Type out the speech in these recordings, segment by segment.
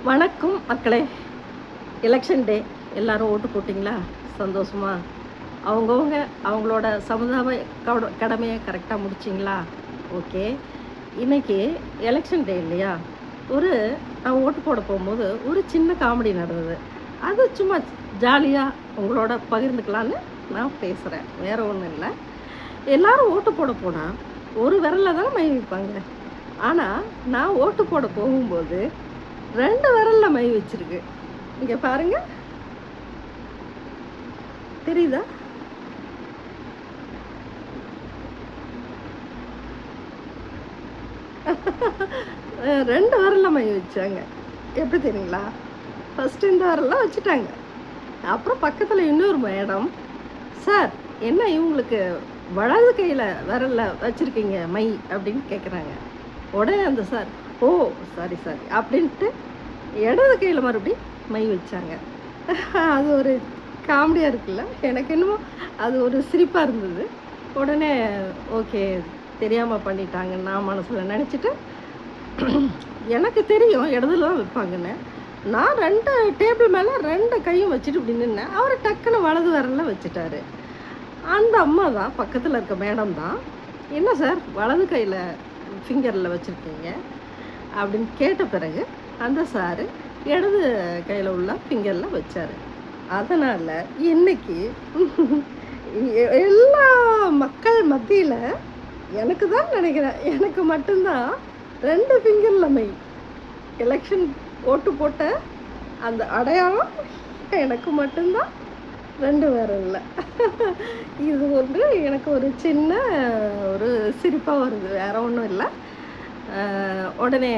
வணக்கம் மக்களே. எலெக்ஷன் டே எல்லோரும் ஓட்டு போட்டிங்களா? சந்தோஷமா? அவங்கவுங்க அவங்களோட சமுதாய கடமையை கரெக்டாக முடிச்சிங்களா? ஓகே. இன்றைக்கி எலெக்ஷன் டே இல்லையா? நான் ஓட்டு போட போகும்போது ஒரு சின்ன காமெடி நடந்தது. அது சும்மா ஜாலியாக உங்களோட பகிர்ந்துக்கலான்னு நான் பேசுகிறேன். வேறு ஒன்றும் இல்லை. எல்லோரும் ஓட்டு போட போனால் ஒரு விரலில் தான் மை வைப்பாங்க. ஆனால் நான் ஓட்டு போட போகும்போது 2 விரலில் மை வச்சிருக்கு. இங்கே பாருங்க, தெரியுதா? ரெண்டு விரலில் மை வச்சாங்க. எப்படி தெரியுங்களா? ஃபஸ்ட்டு இந்த விரலில் வச்சுட்டாங்க. அப்புறம் பக்கத்தில் இன்னொரு மேடம், சார் என்ன இவங்களுக்கு வலது கையில் விரலில் வச்சுருக்கீங்க மை அப்படின்னு கேட்குறாங்க. உடனே அந்த சார், ஓ சாரி அப்படின்ட்டு இடது கையில் மறுபடியும் மை வச்சாங்க. அது ஒரு காமெடியாக இருக்குல்ல. எனக்கு என்னமோ அது ஒரு சிரிப்பாக இருந்தது. உடனே ஓகே, தெரியாமல் பண்ணிட்டாங்கன்னு நான் மனசில் நினச்சிட்டு, எனக்கு தெரியும் இடதுல தான் வைப்பாங்கன்னு. நான் 2 டேபிள் மேலே 2 கையும் வச்சுட்டு இப்படி நின்னேன். அவர் டக்குன்னு வலது விரலில் வச்சுட்டாரு. அந்த அம்மா தான், பக்கத்தில் இருக்க மேடம் தான், என்ன சார் வலது கையில் ஃபிங்கரில் வச்சுருக்கீங்க அப்படின்னு கேட்ட பிறகு அந்த சாரு இடது கையில் உள்ள ஃபிங்கரில் வச்சார். அதனால் இன்னைக்கு எல்லா மக்கள் மத்தியில் எனக்கு தான் நினைக்கிறேன், எனக்கு மட்டும்தான் 2 ஃபிங்கரில் மை. எலெக்ஷன் ஓட்டு போட்ட அந்த அடையாளம் எனக்கு மட்டும்தான், 2 வேறு இல்லை. இது ஒன்று எனக்கு ஒரு சின்ன ஒரு சிரிப்பாக வருது, வேறு ஒன்றும் இல்லை. உடனே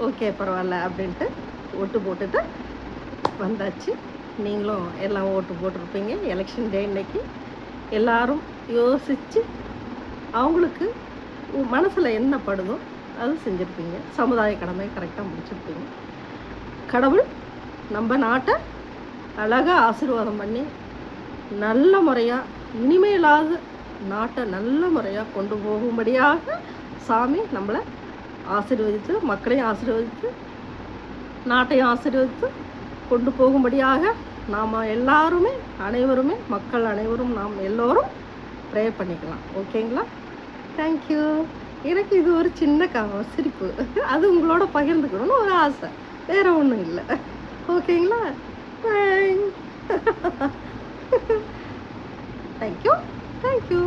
ஓகே பரவாயில்ல அப்படின்ட்டு ஓட்டு போட்டுட்டு வந்தாச்சு. நீங்களும் எல்லாம் ஓட்டு போட்டிருப்பீங்க. எலெக்ஷன் டே இன்னைக்கு எல்லோரும் யோசித்து அவங்களுக்கு மனசில் என்ன படுதோ அது செஞ்சுருப்பீங்க. சமுதாய கடமை கரெக்டாக முடிச்சிருப்பீங்க. கடவுள் நம்ம நாட்டை அழகாக ஆசீர்வாதம் பண்ணி நல்ல முறையாக இனிமேலாவது நாட்டை நல்ல முறையாக கொண்டு போகும்படியாக சாமி நம்மளை ஆசீர்வதித்து, மக்களையும் ஆசீர்வதித்து, நாட்டையும் ஆசீர்வதித்து கொண்டு போகும்படியாக நாம் எல்லாருமே அனைவருமே மக்கள் அனைவரும் நாம் எல்லோரும் ப்ரே பண்ணிக்கலாம். ஓகேங்களா? தேங்க்யூ. எனக்கு இது ஒரு சின்ன சிரிப்பு. அது உங்களோட பகிர்ந்துக்கணும்னு ஒரு ஆசை, வேறு ஒன்றும் இல்லை. ஓகேங்களா? தேங்க்யூ.